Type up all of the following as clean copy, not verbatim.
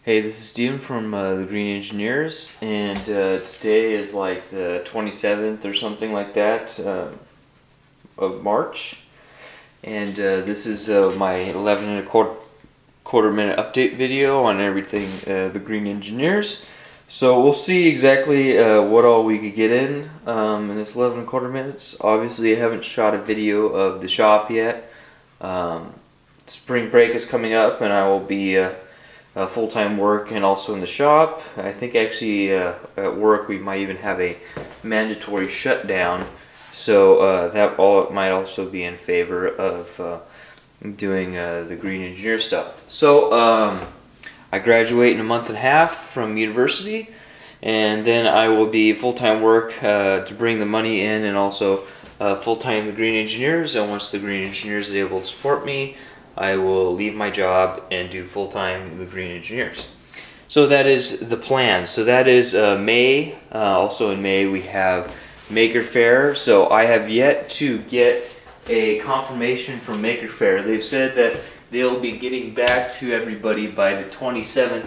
Hey, this is Steven from the Green Engineers, and today is like the 27th or something like that of March, and this is my 11 and a quarter minute update video on everything the Green Engineers. So we'll see exactly what all we could get in this 11 and a quarter minutes. Obviously, I haven't shot a video of the shop yet. Spring break is coming up, and I will be full-time work and also in the shop. I think actually at work we might even have a mandatory shutdown, so that all might also be in favor of doing the Green Engineer stuff. So I graduate in a month and a half from university, and then I will be full-time work to bring the money in, and also full-time the Green Engineers. And once the Green Engineers is able to support me, I will leave my job and do full-time the Green Engineers. So that is the plan. So that is May. Also in May we have Maker Faire. So I have yet to get a confirmation from Maker Faire. They said that they'll be getting back to everybody by the 27th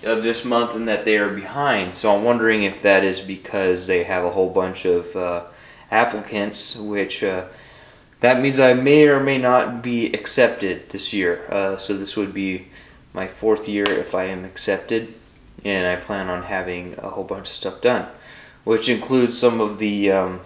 of this month and that they are behind. So I'm wondering if that is because they have a whole bunch of applicants, which that means I may or may not be accepted this year. So this would be my fourth year if I am accepted, and I plan on having a whole bunch of stuff done, which includes some of the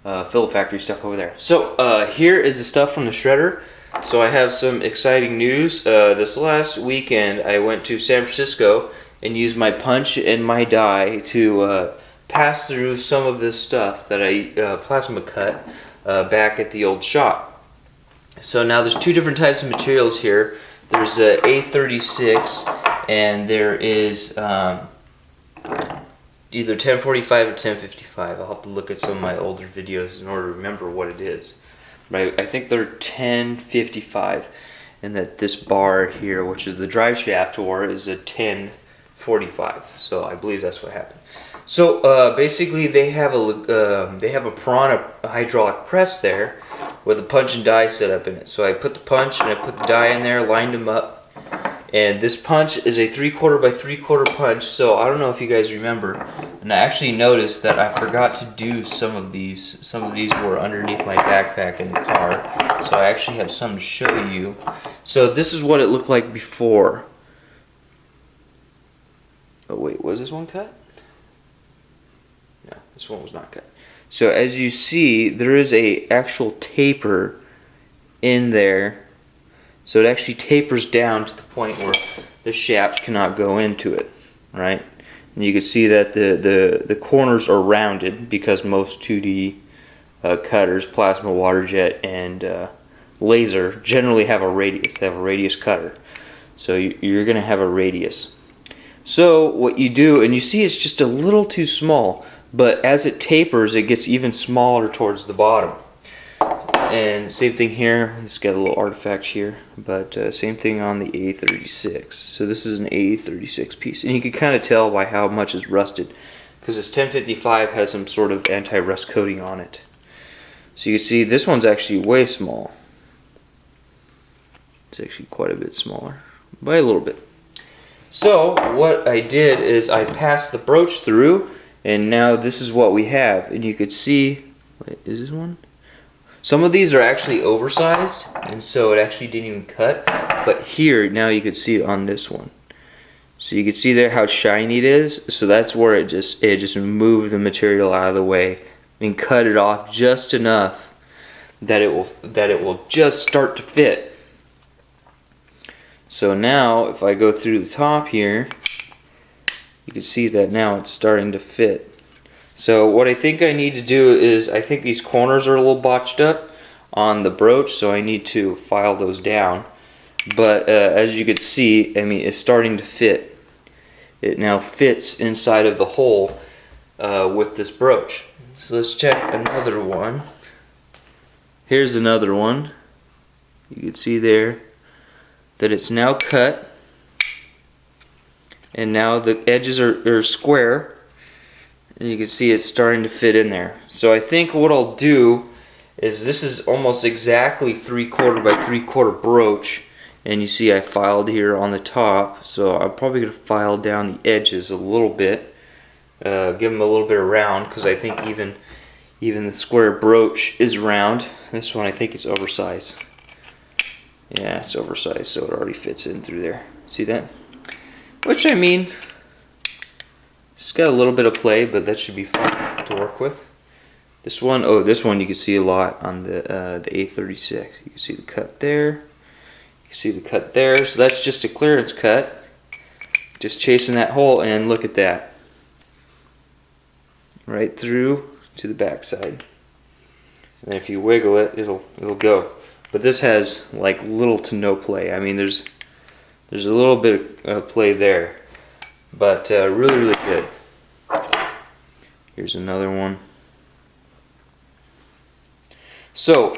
fill factory stuff over there. So here is the stuff from the shredder. So I have some exciting news. This last weekend I went to San Francisco and used my punch and my die to pass through some of this stuff that I plasma cut back at the old shop. So now there's two different types of materials here. There's A36 and there is either 1045 or 1055. I'll have to look at some of my older videos in order to remember what it is. But I think they're 1055, and that this bar here, which is the drive shaft or is a 1045. So I believe that's what happened. So basically they have a Piranha hydraulic press there with a punch and die set up in it. So I put the punch and I put the die in there, lined them up, and this punch is a 3/4 by 3/4 punch. So I don't know if you guys remember, and I actually noticed that I forgot to do some of these. Some of these were underneath my backpack in the car, so I actually have some to show you. So this is what it looked like before. Oh wait, was this one cut? No, this one was not cut. So as you see, there is a actual taper in there. So it actually tapers down to the point where the shaft cannot go into it, right? And you can see that the corners are rounded because most 2D cutters, plasma, water jet, and laser generally have a radius. They have a radius cutter. So you're going to have a radius. So what you do, and you see it's just a little too small, but as it tapers, it gets even smaller towards the bottom. And same thing here. It's got a little artifact here, but same thing on the A36. So this is an A36 piece, and you can kind of tell by how much is rusted, because this 1055 has some sort of anti-rust coating on it. So you can see this one's actually way small. It's actually quite a bit smaller, by a little bit. So what I did is I passed the broach through, and now this is what we have. And you could see, wait, is this one? Some of these are actually oversized, and so it actually didn't even cut. But here, now you could see it on this one. So you can see there how shiny it is. So that's where it just moved the material out of the way and cut it off just enough that it will just start to fit. So now, if I go through the top here, you can see that now it's starting to fit. So what I think I need to do is, I think these corners are a little botched up on the broach, so I need to file those down. But as you can see, I mean, it's starting to fit. It now fits inside of the hole with this broach. So let's check another one. Here's another one. You can see there that it's now cut, and now the edges are square. And you can see it's starting to fit in there. So I think what I'll do is, this is almost exactly 3/4 by 3/4 broach, and you see I filed here on the top, so I'm probably going to file down the edges a little bit, give them a little bit of round, because I think even the square brooch is round. This one I think is oversized. Yeah, it's oversized, so it already fits in through there. See that? Which, I mean, it's got a little bit of play, but that should be fun to work with. This one, oh, this one you can see a lot on the A36. You can see the cut there. You can see the cut there. So that's just a clearance cut. Just chasing that hole, and look at that. Right through to the back side. And if you wiggle it, it'll go. But this has like little to no play. I mean, there's a little bit of play there, but really, really good. Here's another one. So,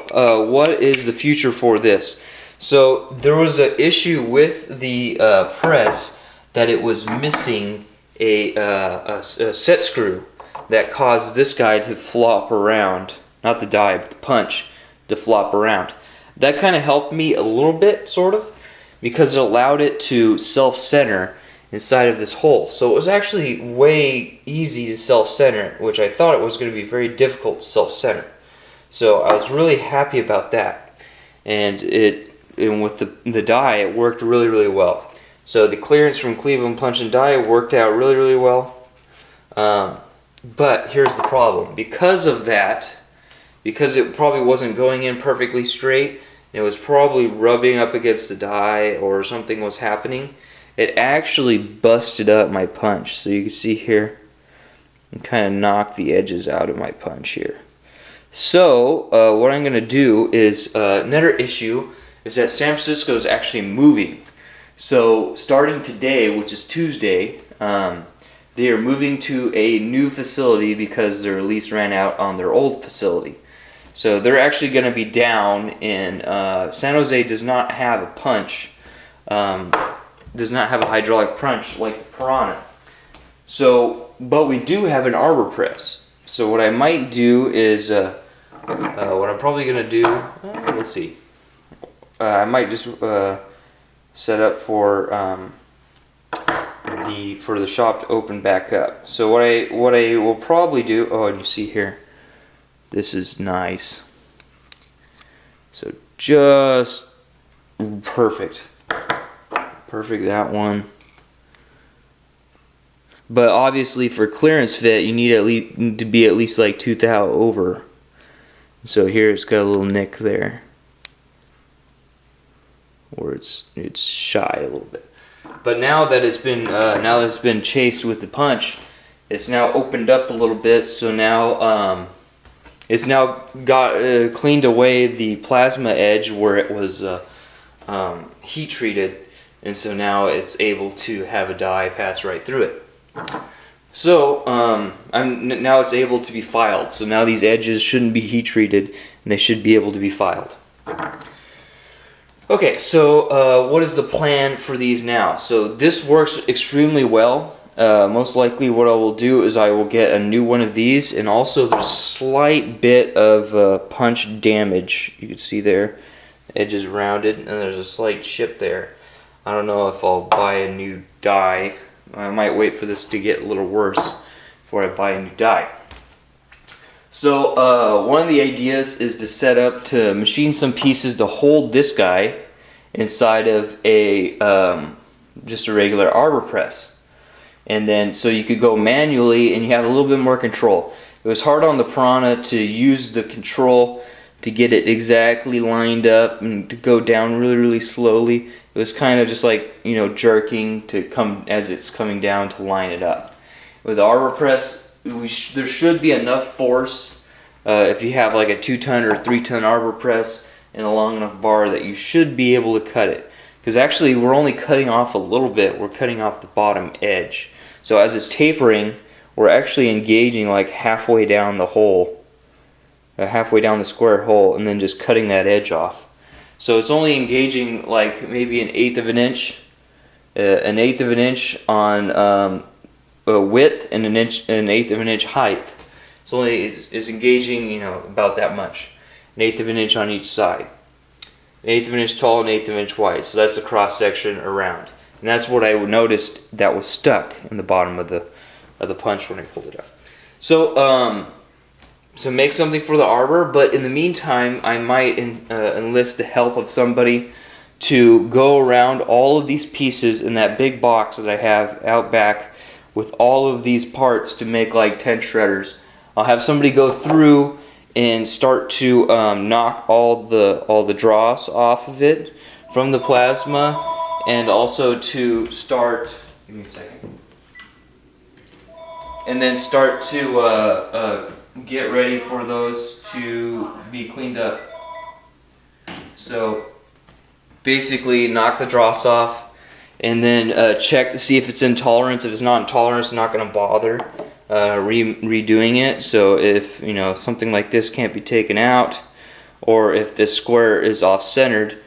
what is the future for this? So, there was an issue with the press that it was missing a set screw that caused this guy to flop around. Not the die, but the punch to flop around. That kind of helped me a little bit, sort of, because it allowed it to self-center inside of this hole. So it was actually way easy to self-center, which I thought it was going to be very difficult to self-center. So I was really happy about that. And with the die, it worked really, really well. So the clearance from Cleveland Punch and Die worked out really, really well. But here's the problem. Because of that, because it probably wasn't going in perfectly straight, it was probably rubbing up against the die or something was happening, it actually busted up my punch. So you can see here, and kind of knocked the edges out of my punch here. So what I'm going to do is, another issue is that San Francisco is actually moving. So starting today, which is Tuesday, they are moving to a new facility because their lease ran out on their old facility. So they're actually going to be down in San Jose. Does not have a punch, does not have a hydraulic punch like the Piranha. So, but we do have an arbor press. So what I might do is, what I'm probably going to do, let's see, I might just set up for the shop to open back up. So what I will probably do, oh, and you see here, this is nice. So just perfect. Perfect, that one. But obviously for clearance fit, you need to be at least like 2 thou over. So here it's got a little nick there, where it's shy a little bit. But now that it's been chased with the punch, it's now opened up a little bit. So now it's now got cleaned away the plasma edge where it was heat treated, and so now it's able to have a die pass right through it. So now it's able to be filed. So now these edges shouldn't be heat treated, and they should be able to be filed. Okay, so what is the plan for these now? So this works extremely well. Most likely what I will do is I will get a new one of these, and also there's a slight bit of punch damage. You can see there, the edge is rounded, and there's a slight chip there. I don't know if I'll buy a new die. I might wait for this to get a little worse before I buy a new die. So one of the ideas is to set up to machine some pieces to hold this guy inside of a just a regular arbor press. And then so you could go manually and you have a little bit more control. It was hard on the Piranha to use the control to get it exactly lined up and to go down really, really slowly. It was kind of just like, you know, jerking to come as it's coming down to line it up. With the arbor press, there should be enough force if you have like a 2-ton or 3-ton arbor press and a long enough bar that you should be able to cut it. Because actually we're only cutting off a little bit. We're cutting off the bottom edge. So as it's tapering, we're actually engaging like halfway down the hole, halfway down the square hole, and then just cutting that edge off. So it's only engaging like maybe 1/8 of an inch, 1/8 of an inch on width, and 1/8 of an inch height. It's only is engaging, you know, about that much, 1/8 of an inch on each side. 1/8 of an inch tall and 1/8 of an inch wide. So that's the cross section around. And that's what I noticed that was stuck in the bottom of the punch when I pulled it out. So so make something for the arbor, but in the meantime, I might enlist the help of somebody to go around all of these pieces in that big box that I have out back with all of these parts to make like 10 shredders. I'll have somebody go through and start to knock all the dross off of it from the plasma, and also to start, give me a second, and then start to get ready for those to be cleaned up. So basically knock the dross off, and then check to see if it's intolerance. If it's not intolerance, I'm not going to bother redoing it. So if something like this can't be taken out, or if this square is off-centered,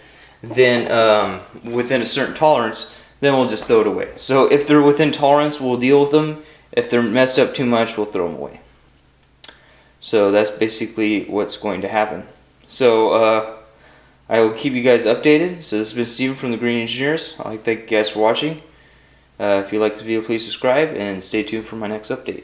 then within a certain tolerance, then we'll just throw it away. So if they're within tolerance, we'll deal with them. If they're messed up too much, we'll throw them away. So that's basically what's going to happen. So I will keep you guys updated. So this has been Steven from the Green Engineers. I'd like to thank you guys for watching. If you like this video, please subscribe and stay tuned for my next update.